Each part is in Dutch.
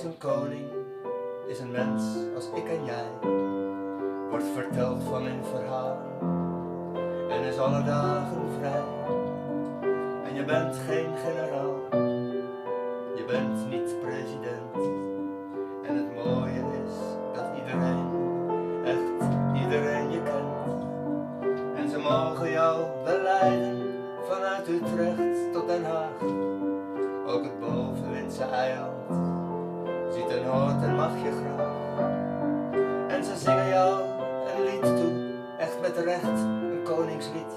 is een koning, is een mens als ik en jij. Wordt verteld van in verhalen en is alle dagen vrij. En je bent geen generaal, je bent niet president. En het mooie is dat iedereen, echt iedereen je kent. En ze mogen jou beleiden vanuit Utrecht tot Den Haag. Ook het bovenwindse eiland ziet en hoort en mag je graag. En ze zingen jou een lied toe, echt met recht een koningslied.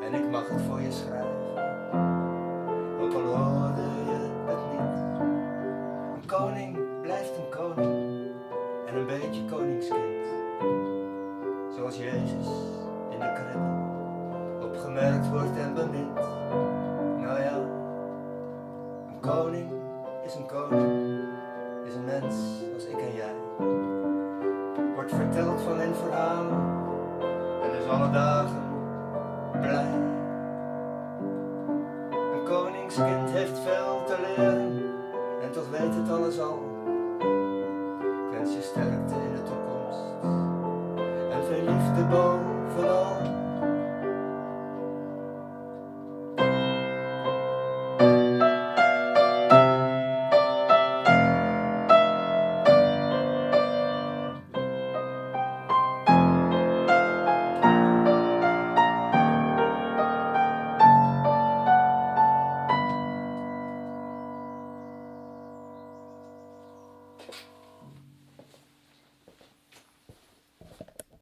En ik mag het voor je schrijven, ook al hoorde je het niet. Een koning blijft een koning en een beetje koningskind. Zoals Jezus in de kribbe opgemerkt wordt en bemind. Nou ja, een koning is een koning, is een mens als ik en jij. Wordt verteld van in verhalen en is alle dagen blij. Een koningskind heeft veel te leren en toch weet het alles al. Ik wens je sterkte in de toekomst en veel liefde bovenal.